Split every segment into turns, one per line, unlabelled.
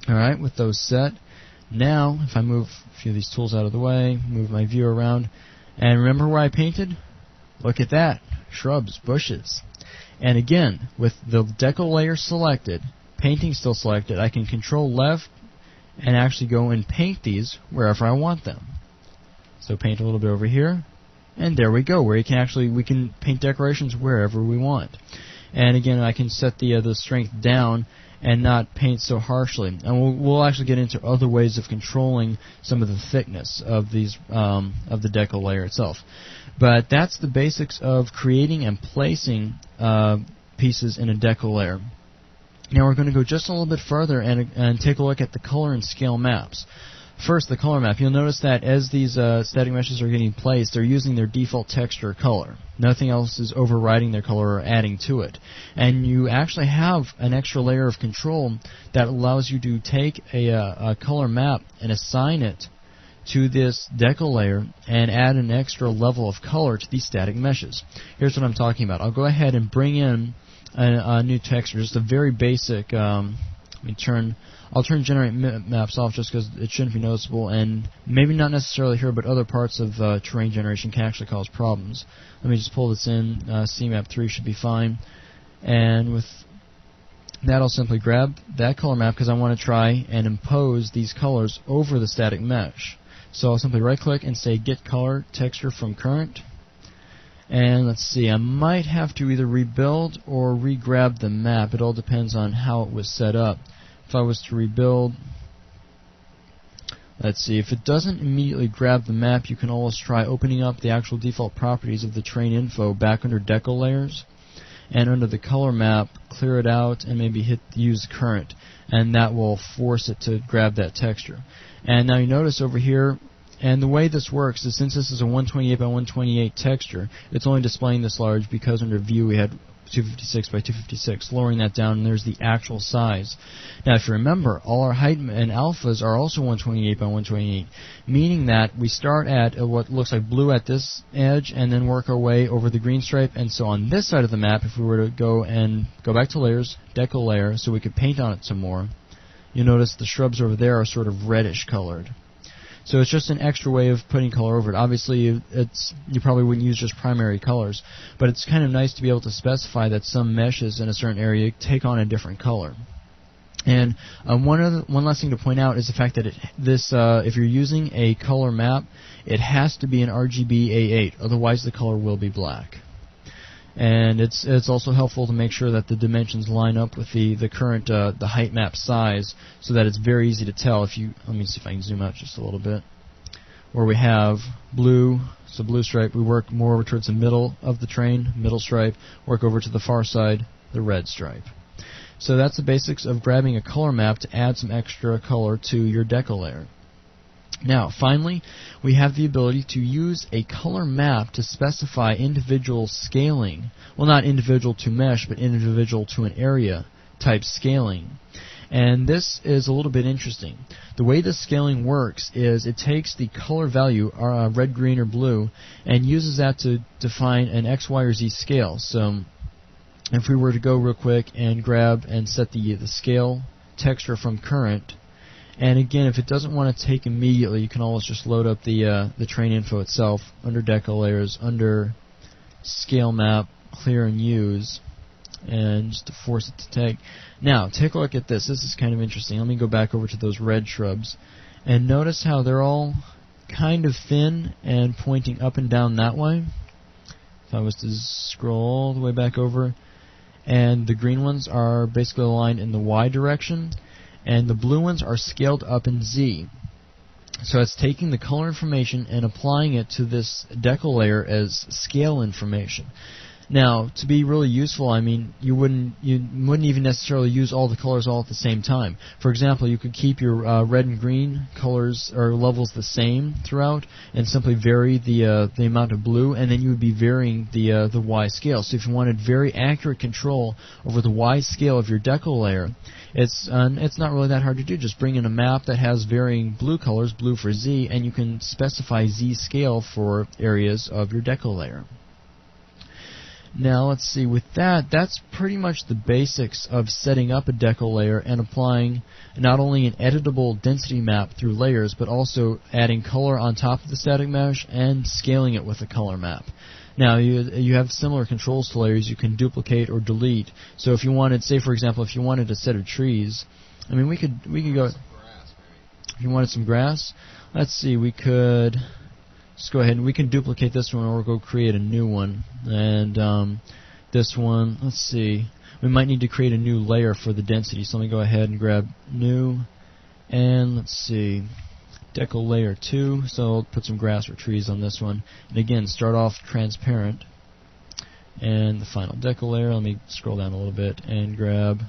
Alright, with those set, now if I move a few of these tools out of the way, move my view around, and remember where I painted? Look at that, shrubs, bushes. And again, with the deco layer selected, painting still selected, I can control left and actually go and paint these wherever I want them. So paint a little bit over here, and there we go, where you can we can paint decorations wherever we want. And again, I can set the strength down and not paint so harshly. And we'll actually get into other ways of controlling some of the thickness of these of the deco layer itself. But that's the basics of creating and placing pieces in a deco layer. Now we're going to go just a little bit further and take a look at the color and scale maps. First, the color map. You'll notice that as these static meshes are getting placed, they're using their default texture color. Nothing else is overriding their color or adding to it. And you actually have an extra layer of control that allows you to take a color map and assign it to this deco layer and add an extra level of color to these static meshes. Here's what I'm talking about. I'll go ahead and bring in a new texture, just a very basic. I'll turn generate maps off just because it shouldn't be noticeable, and maybe not necessarily here, but other parts of terrain generation can actually cause problems. Let me just pull this in. CMap 3 should be fine, and with that I'll simply grab that color map because I want to try and impose these colors over the static mesh. So I'll simply right click and say get color texture from current, and let's see, I might have to either rebuild or re-grab the map. It all depends on how it was set up. If I was to rebuild, let's see, if it doesn't immediately grab the map, you can always try opening up the actual default properties of the terrain info back under deco layers, and under the color map, clear it out and maybe hit use current, and that will force it to grab that texture. And now you notice over here, and the way this works is since this is a 128 by 128 texture, it's only displaying this large because under view we had 256 by 256, lowering that down, and there's the actual size. Now if you remember, all our height and alphas are also 128 by 128, meaning that we start at what looks like blue at this edge and then work our way over the green stripe. And so on this side of the map, if we were to go back to layers, deco layer, so we could paint on it some more, you'll notice the shrubs over there are sort of reddish colored. So it's just an extra way of putting color over it. Obviously, you probably wouldn't use just primary colors, but it's kind of nice to be able to specify that some meshes in a certain area take on a different color. And one last thing to point out is the fact that if you're using a color map, it has to be an RGB A8, otherwise the color will be black. And it's also helpful to make sure that the dimensions line up with the current the height map size, so that it's very easy to tell. Let me see if I can zoom out just a little bit. Where we have blue, so blue stripe, we work more over towards the middle of the terrain, middle stripe, work over to the far side, the red stripe. So that's the basics of grabbing a color map to add some extra color to your deco layer. Now, finally, we have the ability to use a color map to specify individual scaling. Well, not individual to mesh, but individual to an area type scaling. And this is a little bit interesting. The way this scaling works is it takes the color value, red, green, or blue, and uses that to define an X, Y, or Z scale. So if we were to go real quick and grab and set the scale texture from current, and again, if it doesn't want to take immediately, you can always just load up the terrain info itself under deco layers, under scale map, clear and use, and just to force it to take. Now, take a look at this. This is kind of interesting. Let me go back over to those red shrubs, and notice how they're all kind of thin and pointing up and down that way. If I was to scroll all the way back over, and the green ones are basically aligned in the Y direction, and the blue ones are scaled up in Z. So it's taking the color information and applying it to this deco layer as scale information. Now, to be really useful, I mean, you wouldn't even necessarily use all the colors all at the same time. For example, you could keep your red and green colors or levels the same throughout, and simply vary the amount of blue, and then you would be varying the Y scale. So if you wanted very accurate control over the Y scale of your deco layer, it's not really that hard to do. Just bring in a map that has varying blue colors, blue for Z, and you can specify Z scale for areas of your deco layer. Now let's see, with that, that's pretty much the basics of setting up a DecoLayer and applying not only an editable density map through layers, but also adding color on top of the static mesh and scaling it with a color map. Now you have similar controls to layers. You can duplicate or delete. So if you wanted, say for example, if you wanted a set of trees, I mean we could go. If you wanted some grass, let's see, we could. Let's go ahead and we can duplicate this one or go create a new one. And this one, let's see, we might need to create a new layer for the density. So let me go ahead and grab new, and let's see, DecoLayer 2. So I'll put some grass or trees on this one. And again, start off transparent. And the final DecoLayer, let me scroll down a little bit and grab.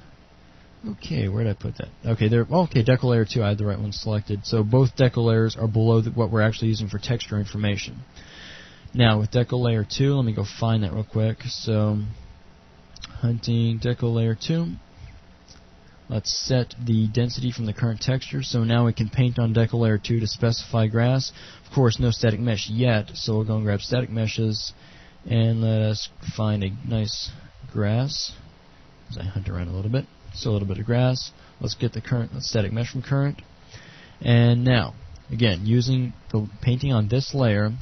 Okay, where did I put that? Okay, there. Okay, DecoLayer 2, I had the right one selected. So both DecoLayers are below what we're actually using for texture information. Now with DecoLayer 2, let me go find that real quick. So hunting DecoLayer 2. Let's set the density from the current texture. So now we can paint on DecoLayer 2 to specify grass. Of course, no static mesh yet, so we'll go and grab static meshes and let us find a nice grass. As I hunt around a little bit. So a little bit of grass. Let's get the current static mesh from current. And now, again, using the painting on this layer,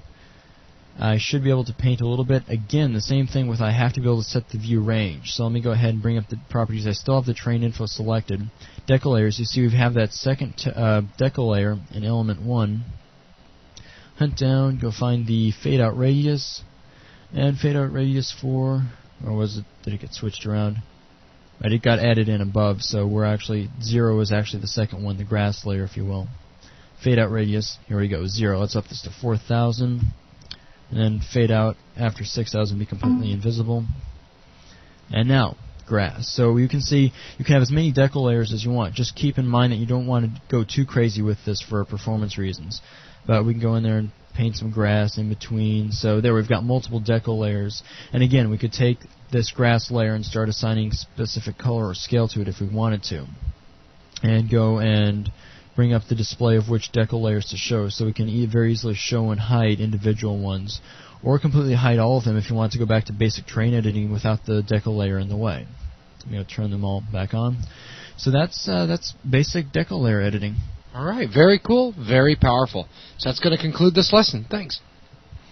I should be able to paint a little bit. Again, the same thing with I have to be able to set the view range. So let me go ahead and bring up the properties. I still have the terrain info selected. DecoLayers, you see we have that second DecoLayer in element 1. Hunt down, go find the fade out radius, and fade out radius for, or was it, did it get switched around? Right, it got added in above, so we're actually 0 is actually the second one, the grass layer, if you will. Fade out radius, here we go, 0. Let's up this to 4,000, and then fade out after 6,000, be completely invisible. And now, grass. So you can see you can have as many DecoLayers as you want. Just keep in mind that you don't want to go too crazy with this for performance reasons. But we can go in there and paint some grass in between. So there we've got multiple DecoLayers. And again, we could take this grass layer and start assigning specific color or scale to it if we wanted to. And go and bring up the display of which DecoLayers to show, so we can very easily show and hide individual ones, or completely hide all of them if you want to go back to basic terrain editing without the DecoLayer in the way. I'm going to turn them all back on. So that's basic DecoLayer editing.
All right, very cool, very powerful. So that's going to conclude this lesson. Thanks.